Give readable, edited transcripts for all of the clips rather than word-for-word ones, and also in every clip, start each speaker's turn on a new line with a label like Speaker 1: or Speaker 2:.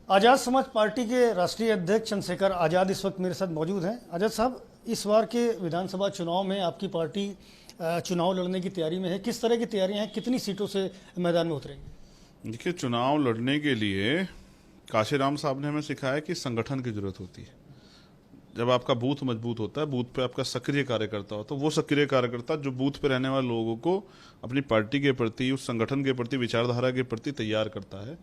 Speaker 1: आज़ाद समाज पार्टी के राष्ट्रीय अध्यक्ष चंद्रशेखर आज़ाद इस वक्त मेरे साथ मौजूद हैं। आज़ाद साहब, इस बार के विधानसभा चुनाव में आपकी पार्टी चुनाव लड़ने की तैयारी में है। किस तरह की तैयारियां हैं, कितनी सीटों से मैदान में उतरेंगे?
Speaker 2: देखिए, चुनाव लड़ने के लिए काशीराम साहब ने हमें सिखाया कि संगठन की जरूरत होती है। जब आपका बूथ मजबूत होता है, बूथ पे आपका सक्रिय कार्यकर्ता होता है, वो सक्रिय कार्यकर्ता जो बूथ पे रहने वाले लोगों को अपनी पार्टी के प्रति, उस संगठन के प्रति, विचारधारा के प्रति तैयार करता है।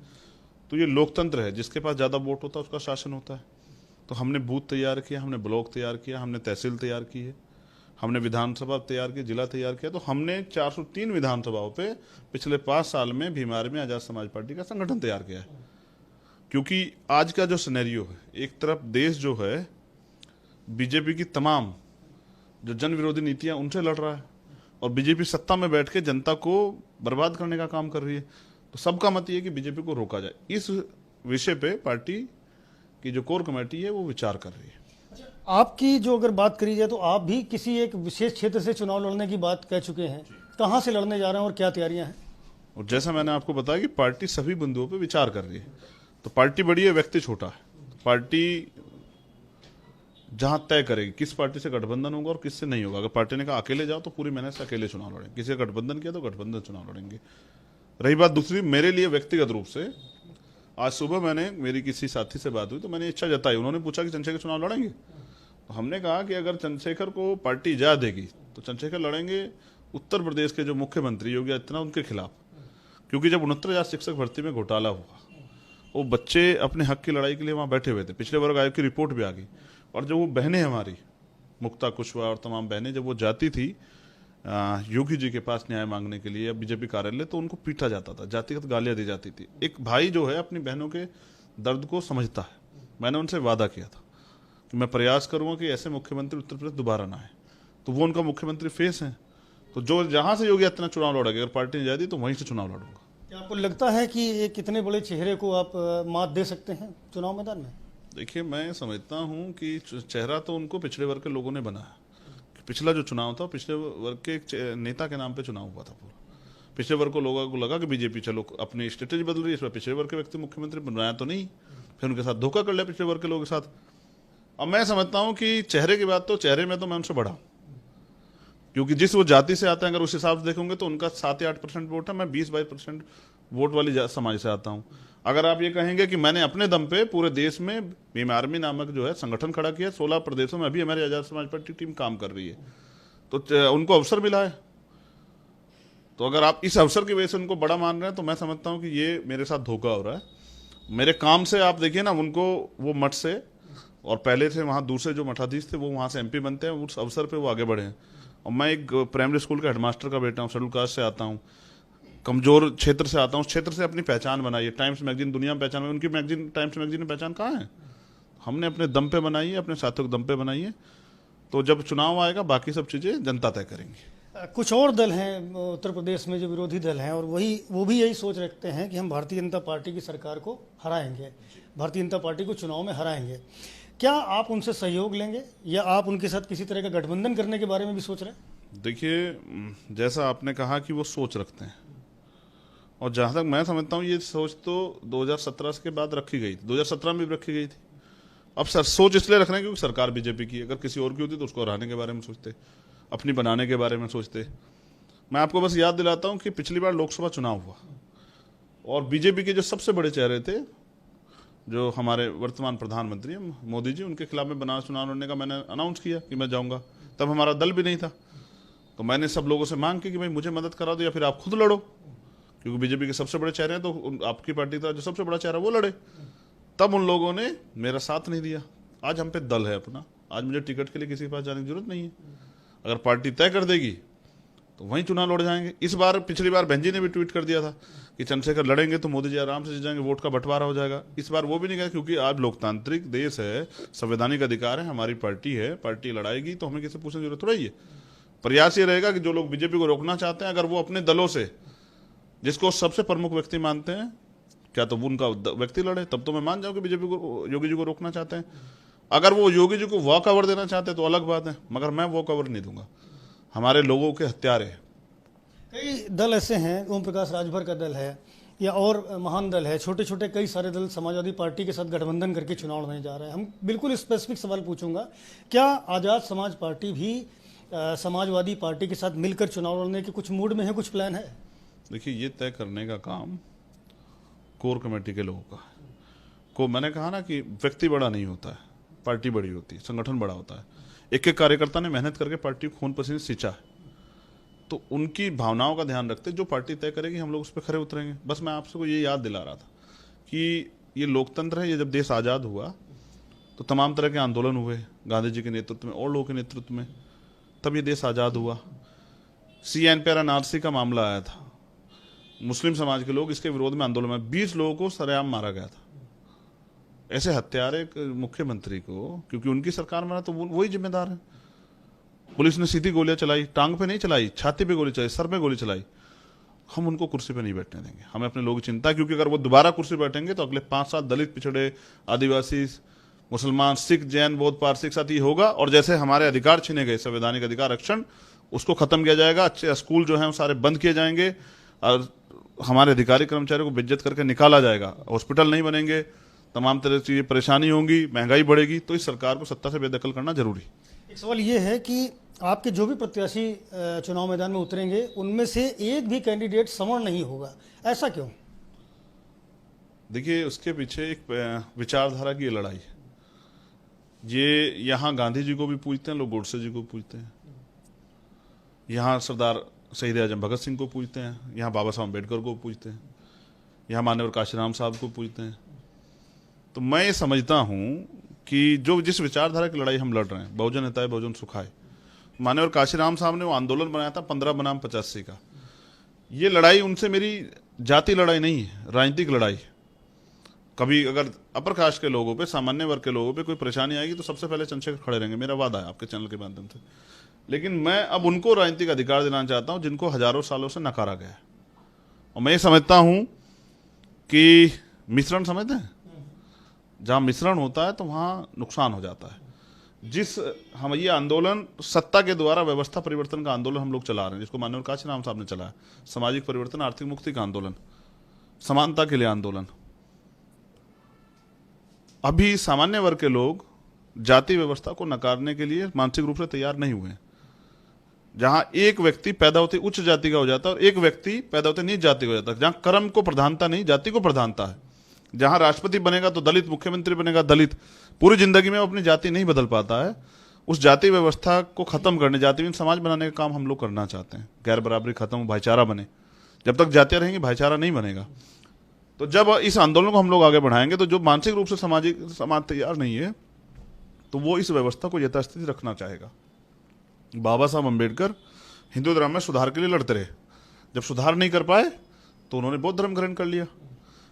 Speaker 2: तो ये लोकतंत्र है, जिसके पास ज़्यादा वोट होता है उसका शासन होता है। तो हमने बूथ तैयार किया, हमने ब्लॉक तैयार किया, हमने तहसील तैयार की है, हमने विधानसभा तैयार की, जिला तैयार किया। तो हमने 403 विधानसभाओं पे पिछले 5 साल में भीमार में आज़ाद समाज पार्टी का संगठन तैयार किया है। क्योंकि आज का जो सिनेरियो है, एक तरफ देश जो है बीजेपी की तमाम जो जन विरोधी नीतियां उनसे लड़ रहा है, और बीजेपी सत्ता में बैठ के जनता को बर्बाद करने का काम कर रही है। तो सबका मत ये है कि बीजेपी को रोका जाए। इस विषय पे पार्टी की जो कोर कमेटी है वो विचार कर रही है।
Speaker 1: आपकी जो अगर बात करी जाए तो आप भी किसी एक विशेष क्षेत्र से चुनाव लड़ने की बात कह चुके हैं। कहाँ से लड़ने जा रहे हैं और क्या तैयारियां हैं?
Speaker 2: और जैसा मैंने आपको बताया कि पार्टी सभी बिंदुओं पे विचार कर रही है। तो पार्टी बड़ी है, व्यक्ति छोटा है। पार्टी जहां तय करेगी किस पार्टी से गठबंधन होगा और किससे नहीं होगा। अगर पार्टी ने कहा अकेले जाओ तो पूरी मेहनत से अकेले चुनाव लड़ेंगे, किसी का गठबंधन किया तो गठबंधन चुनाव लड़ेंगे। रही बात दूसरी, मेरे लिए व्यक्तिगत रूप से आज सुबह मैंने मेरी किसी साथी से बात हुई तो मैंने इच्छा जताई। उन्होंने पूछा कि चंद्रशेखर चुनाव लड़ेंगे, तो हमने कहा कि अगर चंद्रशेखर को पार्टी इजाजत देगी तो चंद्रशेखर लड़ेंगे उत्तर प्रदेश के जो मुख्यमंत्री योगी आदित्यनाथ उनके खिलाफ। क्योंकि जब 69,000 शिक्षक भर्ती में घोटाला हुआ, वो बच्चे अपने हक की लड़ाई के लिए वहां बैठे हुए थे। पिछले वर्ग आयोग की रिपोर्ट भी आ गई। और जब वो बहनें हमारी मुक्ता कुशवाहा और तमाम बहनें जब वो जाती थी योगी जी के पास न्याय मांगने के लिए या बीजेपी कार्यालय, तो उनको पीटा जाता था, जातिगत गालियां दी जाती थी। एक भाई जो है अपनी बहनों के दर्द को समझता है। मैंने उनसे वादा किया था कि मैं प्रयास करूंगा कि ऐसे मुख्यमंत्री उत्तर प्रदेश दोबारा ना आए। तो वो उनका मुख्यमंत्री फेस है। तो जो जहां से योगी आदित्यनाथ चुनाव लड़ेगा, अगर पार्टी ने जाती तो वहीं से चुनाव लड़ूंगा।
Speaker 1: क्या आपको लगता है कि एक इतने बड़े चेहरे को आप मात दे सकते हैं चुनाव मैदान में?
Speaker 2: देखिए, मैं समझता हूं कि चेहरा तो उनको पिछड़े वर्ग के लोगों ने बनाया। पिछला जो चुनाव था पिछले वर्ग के एक नेता के नाम पे चुनाव हुआ था पूरा। पिछले वर्ग को लोगों को लगा कि बीजेपी चलो अपनी स्ट्रेटेजी बदल रही है, इस बार पिछले वर्ग के व्यक्ति मुख्यमंत्री बनाया तो नहीं, फिर उनके साथ धोखा कर लिया पिछले वर्ग के लोगों के साथ। अब मैं समझता हूं कि चेहरे की बात, तो चेहरे में तो मैं उनसे बढ़ा, क्योंकि जिस वो जाति से आते हैं अगर उस हिसाब से देखोगे तो उनका 7 या 8% वोट है। मैं 20-22% वोट वाली समाज से आता हूँ। अगर आप ये कहेंगे कि मैंने अपने दम पे पूरे देश में भीम आर्मी नामक जो है संगठन खड़ा किया, 16 प्रदेशों में अभी हमारी आजाद समाज पार्टी टीम काम कर रही है, तो उनको अवसर मिला है। तो अगर आप इस अवसर की वजह से उनको बड़ा मान रहे हैं तो मैं समझता हूं कि ये मेरे साथ धोखा हो रहा है। मेरे काम से आप देखिए ना, उनको वो मठ से, और पहले से वहां दूसरे जो मठाधीश थे वो वहां से MP बनते हैं, उस अवसर पर वो आगे बढ़े हैं। और मैं एक प्राइमरी स्कूल का हेडमास्टर का बेटा हूँ, शेड्यूल कास्ट से आता हूँ, कमजोर क्षेत्र से आता हूँ। उस क्षेत्र से अपनी पहचान बनाई है। टाइम्स मैगजीन दुनिया में पहचान, उनकी मैगजीन, टाइम्स मैगजीन में पहचान कहाँ है? हमने अपने दम पे बनाई है, अपने साथियों के दम पे बनाई है। तो जब चुनाव आएगा बाकी सब चीजें जनता तय करेंगी।
Speaker 1: कुछ और दल हैं उत्तर प्रदेश में जो विरोधी दल हैं, और वो भी यही सोच रखते हैं कि हम भारतीय जनता पार्टी की सरकार को हराएंगे, भारतीय जनता पार्टी को चुनाव में हराएंगे। क्या आप उनसे सहयोग लेंगे या आप उनके साथ किसी तरह का गठबंधन करने के बारे में भी सोच रहे हैं?
Speaker 2: देखिए, जैसा आपने कहा कि वो सोच रखते हैं, और जहां तक मैं समझता हूँ ये सोच तो 2017 के बाद रखी गई थी, 2017 में भी रखी गई थी। अब सर सोच इसलिए रख रहे हैं क्योंकि सरकार बीजेपी की, अगर किसी और की होती तो उसको हराने के बारे में सोचते, अपनी बनाने के बारे में सोचते। मैं आपको बस याद दिलाता हूं कि पिछली बार लोकसभा चुनाव हुआ और बीजेपी के जो सबसे बड़े चेहरे थे, जो हमारे वर्तमान प्रधानमंत्री मोदी जी, उनके खिलाफ में बनारस चुनाव लड़ने का मैंने अनाउंस किया कि मैं जाऊंगा। तब हमारा दल भी नहीं था, तो मैंने सब लोगों से मांग की कि भाई मुझे मदद करा दो या फिर आप खुद लड़ो, क्योंकि बीजेपी के सबसे बड़े चेहरे हैं, तो आपकी पार्टी का जो सबसे बड़ा चेहरा वो लड़े। तब उन लोगों ने मेरा साथ नहीं दिया। आज हम पे दल है अपना, आज मुझे टिकट के लिए किसी के पास जाने की जरूरत नहीं है। अगर पार्टी तय कर देगी तो वहीं चुनाव लड़ जाएंगे। इस बार, पिछली बार बहन जी ने भी ट्वीट कर दिया था कि चंद्रशेखर लड़ेंगे तो मोदी जी आराम से जीत जाएंगे, वोट का बंटवारा हो जाएगा। इस बार वो भी नहीं कहा, क्योंकि आज लोकतांत्रिक देश है, संवैधानिक अधिकार है, हमारी पार्टी है, पार्टी लड़ाएगी तो हमें किसी पूछने की जरूरत थोड़ा ही है। प्रयास ये रहेगा कि जो लोग बीजेपी को रोकना चाहते हैं, अगर वो अपने दलों से जिसको सबसे प्रमुख व्यक्ति मानते हैं, क्या तो वो उनका व्यक्ति लड़े, तब तो मैं मान जाऊं कि बीजेपी को, योगी जी को रोकना चाहते हैं। अगर वो योगी जी को वॉक ओवर देना चाहते हैं तो अलग बात है, मगर मैं वॉक ओवर नहीं दूंगा। हमारे लोगों के हत्यारे हैं।
Speaker 1: कई दल ऐसे हैं, ओम प्रकाश राजभर का दल है, या और महान दल है, छोटे छोटे कई सारे दल समाजवादी पार्टी के साथ गठबंधन करके चुनाव लड़ने जा रहे हैं। हम बिल्कुल स्पेसिफिक सवाल पूछूंगा, क्या आज़ाद समाज पार्टी भी समाजवादी पार्टी के साथ मिलकर चुनाव लड़ने के कुछ मूड में है, कुछ प्लान है?
Speaker 2: देखिए, ये तय करने का काम कोर कमेटी के लोगों का है। को मैंने कहा ना कि व्यक्ति बड़ा नहीं होता है, पार्टी बड़ी होती है, संगठन बड़ा होता है। एक एक कार्यकर्ता ने मेहनत करके पार्टी को खून पसीने सींचा है, तो उनकी भावनाओं का ध्यान रखते जो पार्टी तय करेगी हम लोग उस पर खरे उतरेंगे। बस मैं आपसे को ये याद दिला रहा था कि ये लोकतंत्र है। ये जब देश आज़ाद हुआ तो तमाम तरह के आंदोलन हुए गांधी जी के नेतृत्व में और लोगों के नेतृत्व में, तब ये देश आज़ाद हुआ। CNPR का मामला आया था, मुस्लिम समाज के लोग इसके विरोध में आंदोलन में 20 लोगों को सरेआम मारा गया था। ऐसे हत्यारे मुख्यमंत्री को, क्योंकि उनकी सरकार में तो वही जिम्मेदार है। पुलिस ने सीधी गोलियां चलाई, टांग पे नहीं चलाई, छाती पे गोली चलाई, सर पे गोली चलाई। हम उनको कुर्सी पे नहीं बैठने देंगे। हमें अपने लोगों की चिंता है, क्योंकि अगर वो दोबारा कुर्सी बैठेंगे तो अगले 5-7 दलित, पिछड़े, आदिवासी, मुसलमान, सिख, जैन, बौद्ध, पारसी के साथ ये होगा। और जैसे हमारे अधिकार छीने गए, संवैधानिक अधिकार रक्षण, उसको खत्म किया जाएगा। अच्छे स्कूल जो हैं वो सारे बंद किए जाएंगे और हमारे अधिकारी कर्मचारियों को बेइज्जत करके निकाला जाएगा। हॉस्पिटल नहीं बनेंगे, तमाम तरह की परेशानी होंगी, महंगाई बढ़ेगी। तो इस सरकार को सत्ता से बेदखल करना जरूरी।
Speaker 1: एक सवाल ये है कि आपके जो भी प्रत्याशी चुनाव मैदान में उतरेंगे उनमें से एक भी कैंडिडेट सवर्ण नहीं होगा, ऐसा क्यों?
Speaker 2: देखिए, उसके पीछे एक विचारधारा की लड़ाई है। ये यहाँ गांधी जी को भी पूजते हैं लोग, गोडसे जी को पूजते हैं, यहाँ सरदार शहीद आजम भगत सिंह को पूजते हैं, यहाँ बाबा साहब अम्बेडकर को पूजते हैं, यहाँ मान्यवर काशीराम साहब को पूजते हैं। तो मैं ये समझता हूँ कि जो जिस विचारधारा की लड़ाई हम लड़ रहे हैं, बहुजन हिताय बहुजन सुखाय, मान्यवर काशीराम साहब ने वो आंदोलन बनाया था 15 बनाम 85 का। ये लड़ाई उनसे मेरी जाति लड़ाई नहीं है, राजनीतिक लड़ाई है। कभी अगर अपर कास्ट के लोगों पे, सामान्य वर्ग के लोगों पे कोई परेशानी आएगी तो सबसे पहले चंद्रशेखर खड़े रहेंगे, मेरा वादा है आपके चैनल के माध्यम से। लेकिन मैं अब उनको राजनीतिक अधिकार दिलाना चाहता हूं जिनको हजारों सालों से नकारा गया है। और मैं ये समझता हूं कि मिश्रण, समझते हैं, जहां मिश्रण होता है तो वहां नुकसान हो जाता है। हम ये आंदोलन सत्ता के द्वारा व्यवस्था परिवर्तन का आंदोलन हम लोग चला रहे हैं, जिसको माननीय काशीराम साहब ने चलाया, सामाजिक परिवर्तन, आर्थिक मुक्ति का आंदोलन, समानता के लिए आंदोलन। अभी सामान्य वर्ग के लोग जाति व्यवस्था को नकारने के लिए मानसिक रूप से तैयार नहीं हुए। जहां एक व्यक्ति पैदा होते उच्च जाति का हो जाता है और एक व्यक्ति पैदा होते नीच जाति का हो जाता है, जहां कर्म को प्रधानता नहीं, जाति को प्रधानता है। जहां राष्ट्रपति बनेगा तो दलित, मुख्यमंत्री बनेगा दलित, पूरी जिंदगी में वो अपनी जाति नहीं बदल पाता है। उस जाति व्यवस्था को खत्म करने, जातिहीन समाज बनाने का काम हम लोग करना चाहते हैं। गैर बराबरी खत्म हो, भाईचारा बने। जब तक जातियां रहेंगी भाईचारा नहीं बनेगा। तो जब इस आंदोलन को हम लोग आगे बढ़ाएंगे तो जो मानसिक रूप से समाज तैयार नहीं है तो वो इस व्यवस्था को यथास्थिति रखना चाहेगा। बाबा साहब अम्बेडकर हिंदू धर्म में सुधार के लिए लड़ते रहे, जब सुधार नहीं कर पाए तो उन्होंने बौद्ध धर्म ग्रहण कर लिया।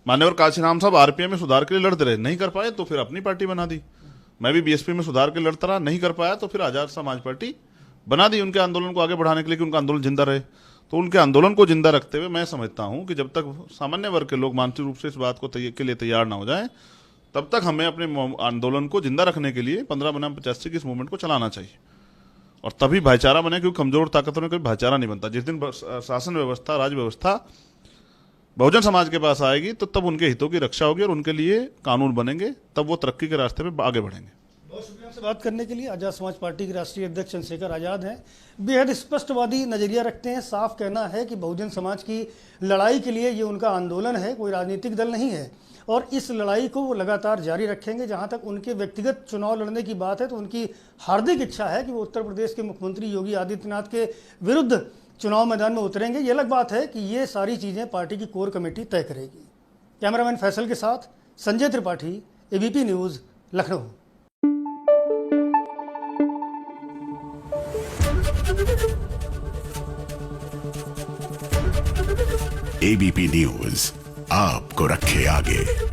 Speaker 2: मान्यवर काशीराम साहब RPM में सुधार के लिए लड़ते रहे, नहीं कर पाए तो फिर अपनी पार्टी बना दी। मैं भी BSP में सुधार के लिए लड़ता रहा, नहीं कर पाया तो फिर आजाद समाज पार्टी बना दी उनके आंदोलन को आगे बढ़ाने के लिए कि उनका आंदोलन जिंदा रहे। तो उनके आंदोलन को जिंदा रखते हुए मैं समझता हूं कि जब तक सामान्य वर्ग के लोग मानसिक रूप से इस बात को के लिए तैयार ना हो जाए, तब तक हमें अपने आंदोलन को जिंदा रखने के लिए 15 बनाम 85 की इस मूवमेंट को चलाना चाहिए। और तभी भाईचारा बने, क्योंकि कमजोर ताकतों में कभी भाईचारा नहीं बनता। जिस दिन शासन व्यवस्था, राज व्यवस्था बहुजन समाज के पास आएगी तो तब उनके हितों की रक्षा होगी और उनके लिए कानून बनेंगे, तब वो तरक्की के रास्ते पे आगे बढ़ेंगे।
Speaker 1: बहुत शुक्रिया आपसे बात करने के लिए। आजाद समाज पार्टी के राष्ट्रीय अध्यक्ष चंद्रशेखर आजाद हैं, बेहद स्पष्टवादी नजरिया रखते हैं। साफ कहना है कि बहुजन समाज की लड़ाई के लिए ये उनका आंदोलन है, कोई राजनीतिक दल नहीं है। और इस लड़ाई को वो लगातार जारी रखेंगे। जहां तक उनके व्यक्तिगत चुनाव लड़ने की बात है तो उनकी हार्दिक इच्छा है कि वो उत्तर प्रदेश के मुख्यमंत्री योगी आदित्यनाथ के विरुद्ध चुनाव मैदान में उतरेंगे। ये अलग बात है कि ये सारी चीज़ें पार्टी की कोर कमेटी तय करेगी। कैमरामैन फैसल के साथ Sanjay Tripathi, ABP news, Lucknow.
Speaker 3: ABP news आपको रखे आगे।